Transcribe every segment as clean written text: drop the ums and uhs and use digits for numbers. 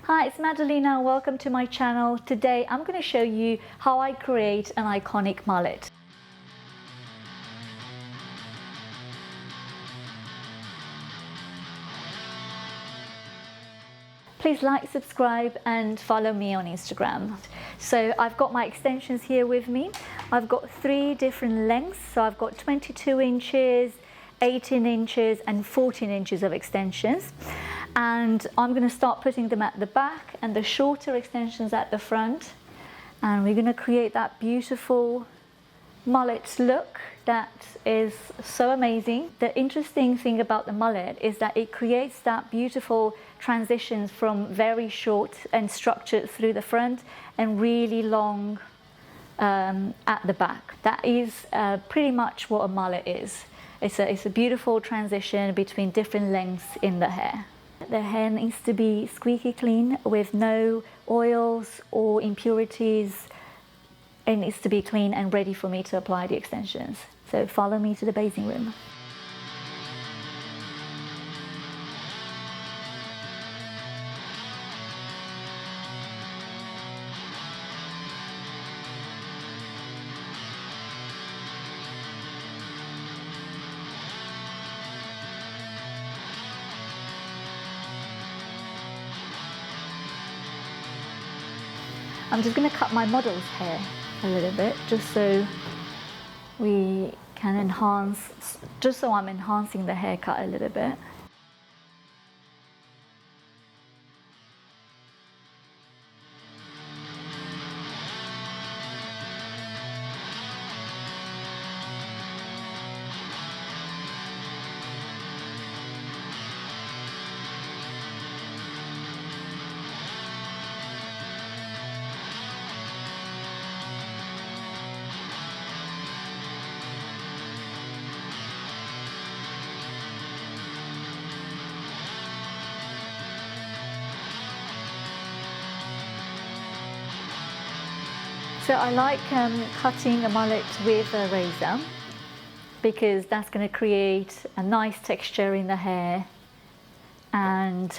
Hi, it's Madalena. Welcome to my channel. Today I'm going to show you how I create an iconic mullet. Please like, subscribe and follow me on Instagram. So I've got my extensions here with me. I've got 3 different lengths. So I've got 22 inches, 18 inches and 14 inches of extensions. And I'm going to start putting them at the back and the shorter extensions at the front. And we're going to create that beautiful mullet look that is so amazing. The interesting thing about the mullet is that it creates that beautiful transitions from very short and structured through the front and really long at the back. That is pretty much what a mullet is. It's a beautiful transition between different lengths in the hair. The hair needs to be squeaky clean with no oils or impurities. It needs to be clean and ready for me to apply the extensions. So follow me to the basing room. I'm just going to cut my model's hair a little bit just so we can enhance, just so I'm enhancing the haircut a little bit. So I like cutting a mullet with a razor because that's going to create a nice texture in the hair and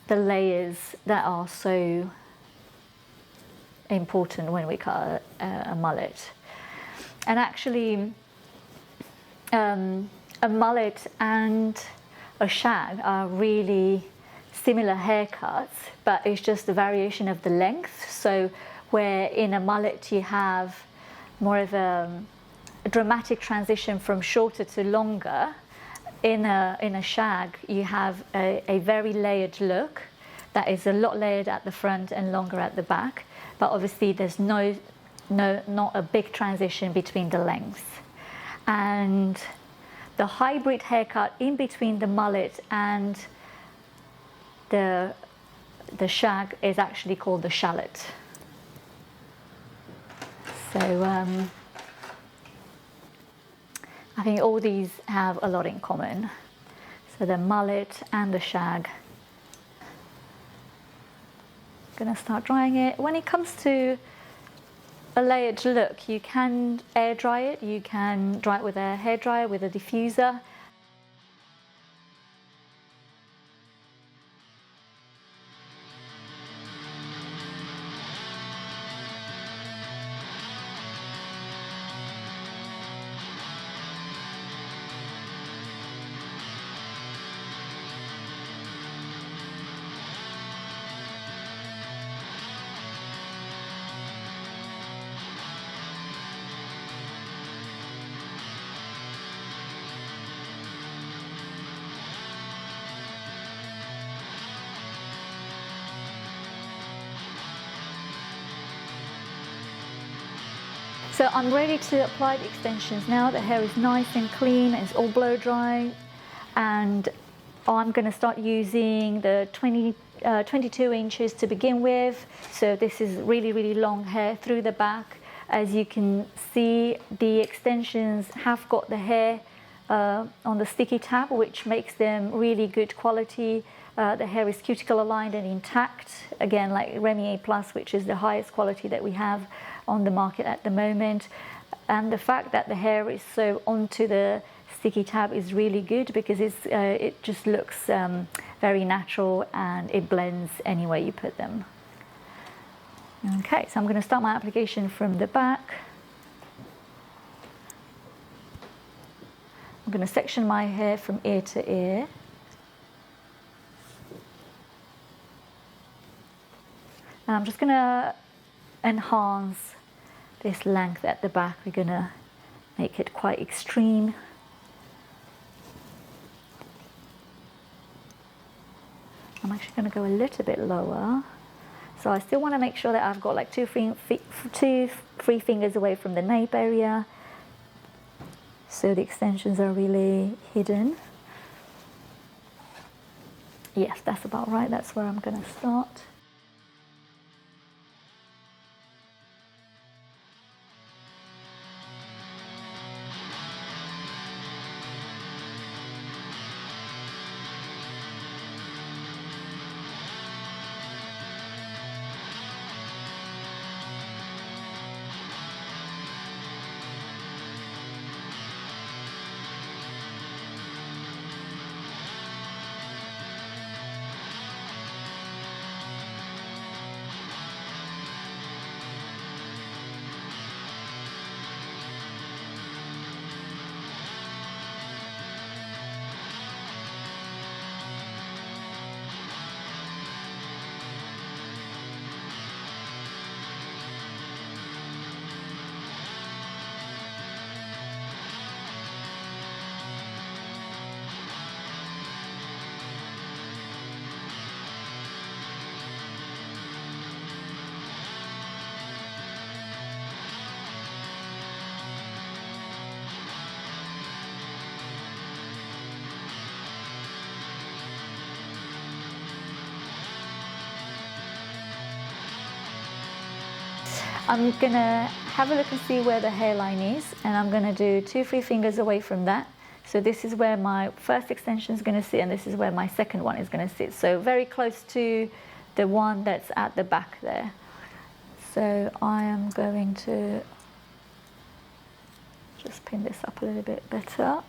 the layers that are so important when we cut a mullet. And actually a mullet and a shag are really similar haircuts, but it's just a variation of the length. So where in a mullet you have more of a dramatic transition from shorter to longer, in a shag you have a very layered look that is a lot layered at the front and longer at the back, but obviously there's not a big transition between the lengths. And the hybrid haircut in between the mullet and the shag is actually called the shallot. So I think all these have a lot in common. So the mullet and the shag. I'm gonna start drying it. When it comes to a layered look, you can air dry it, you can dry it with a hairdryer, with a diffuser. So I'm ready to apply the extensions now. The hair is nice and clean, it's all blow dry, and I'm going to start using the 22 inches to begin with. So this is really long hair through the back. As you can see, the extensions have got the hair on the sticky tab, which makes them really good quality. The hair is cuticle aligned and intact, again like Rebellious Plus, which is the highest quality that we have on the market at the moment. And the fact that the hair is so onto the sticky tab is really good because it just looks very natural and it blends anywhere you put them. Okay, so I'm going to start my application from the back. I'm going to section my hair from ear to ear. And I'm just going to enhance this length at the back. We're going to make it quite extreme. I'm actually going to go a little bit lower. So I still want to make sure that I've got like two free fingers away from the nape area, so the extensions are really hidden. Yes, that's about right. That's where I'm going to start. I'm going to have a look and see where the hairline is, and I'm going to do 2 free fingers away from that. So this is where my first extension is going to sit, and this is where my second one is going to sit. So very close to the one that's at the back there. So I am going to just pin this up a little bit better.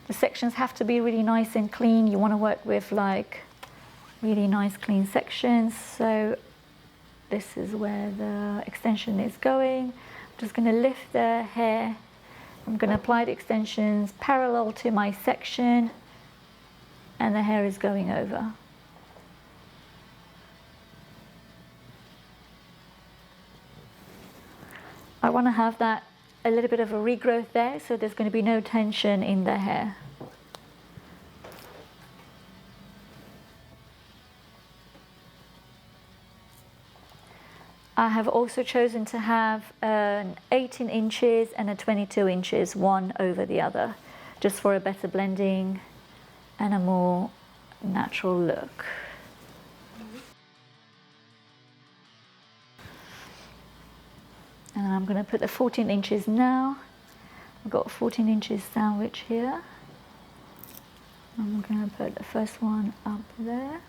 The sections have to be really nice and clean. You want to work with like really nice clean sections. So this is where the extension is going. I'm just going to lift the hair. I'm going to apply the extensions parallel to my section, and the hair is going over. I want to have that a little bit of a regrowth there, so there's going to be no tension in the hair. I have also chosen to have an 18 inches and a 22 inches, one over the other, just for a better blending and a more natural look. And I'm going to put the 14 inches now. I've got a 14 inches sandwich here. I'm going to put the first one up there.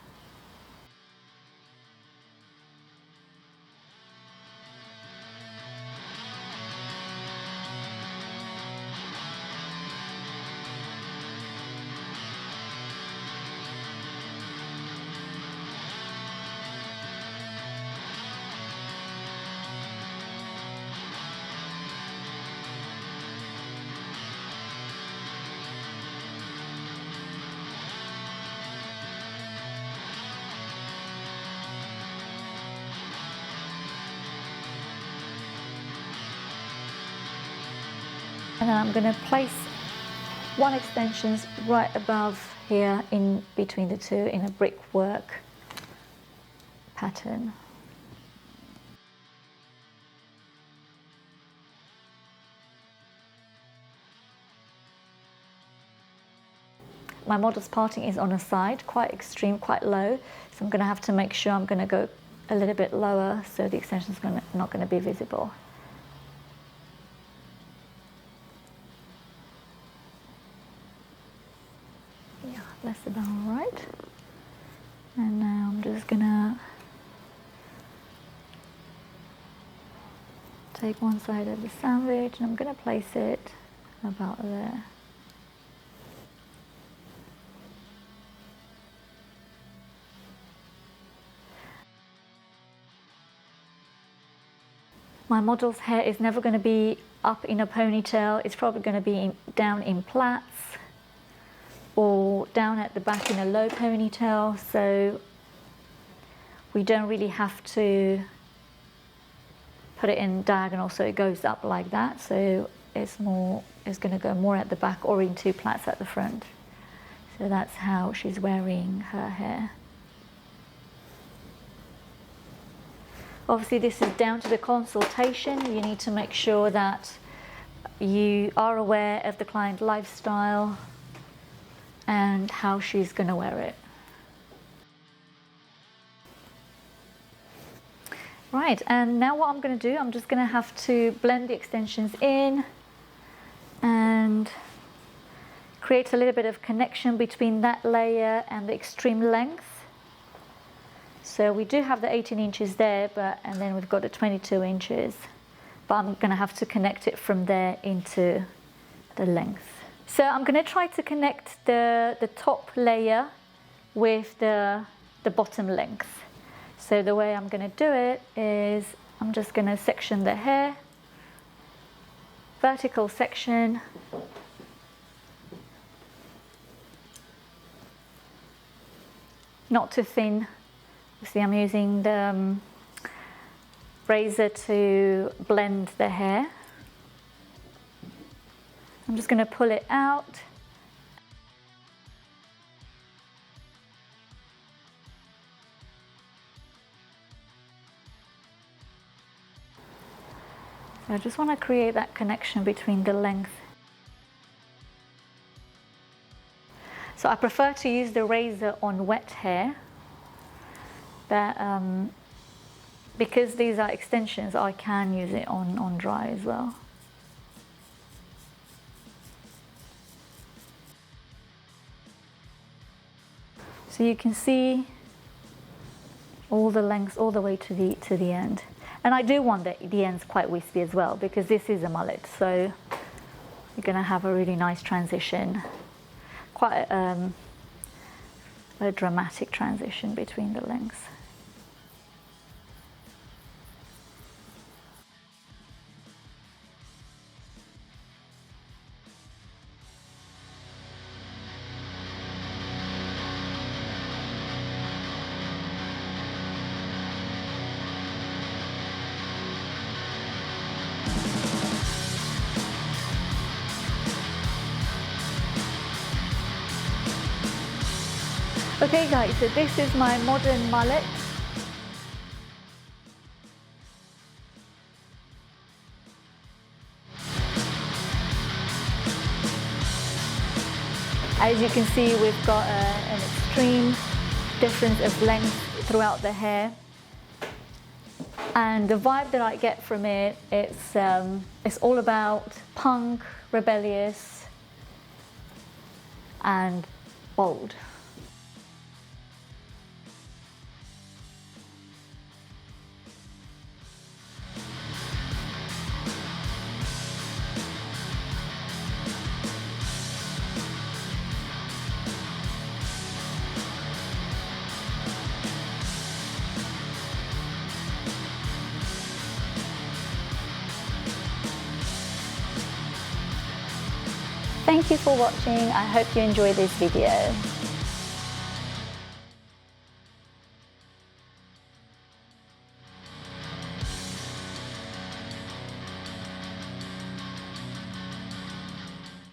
And then I'm going to place one extension right above here in between the two in a brickwork pattern. My model's parting is on a side, quite extreme, quite low, so I'm going to have to make sure I'm going to go a little bit lower so the extension's not going to be visible. Yeah, that's about right. And now I'm just going to take one side of the sandwich and I'm going to place it about there. My model's hair is never going to be up in a ponytail. It's probably going to be down in plaits or down at the back in a low ponytail. So we don't really have to put it in diagonal so it goes up like that. So it's going to go more at the back or in two plaits at the front. So that's how she's wearing her hair. Obviously this is down to the consultation. You need to make sure that you are aware of the client lifestyle and how she's going to wear it. Right, and now what I'm going to do, I'm just going to have to blend the extensions in and create a little bit of connection between that layer and the extreme length. So we do have the 18 inches there, and then we've got the 22 inches. But I'm going to have to connect it from there into the length. So I'm going to try to connect the top layer with the bottom length. So the way I'm going to do it is I'm just going to section the hair, vertical section, not too thin. See, I'm using the razor to blend the hair. I'm just going to pull it out. So I just want to create that connection between the length. So I prefer to use the razor on wet hair. But because these are extensions, I can use it on dry as well. So you can see all the lengths all the way to the end. And I do want the ends quite wispy as well, because this is a mullet, so you're going to have a really nice transition. Quite a dramatic transition between the lengths. Okay guys, so this is my modern mullet. As you can see, we've got an extreme difference of length throughout the hair. And the vibe that I get from it, it's all about punk, rebellious, and bold. Thank you for watching. I hope you enjoyed this video.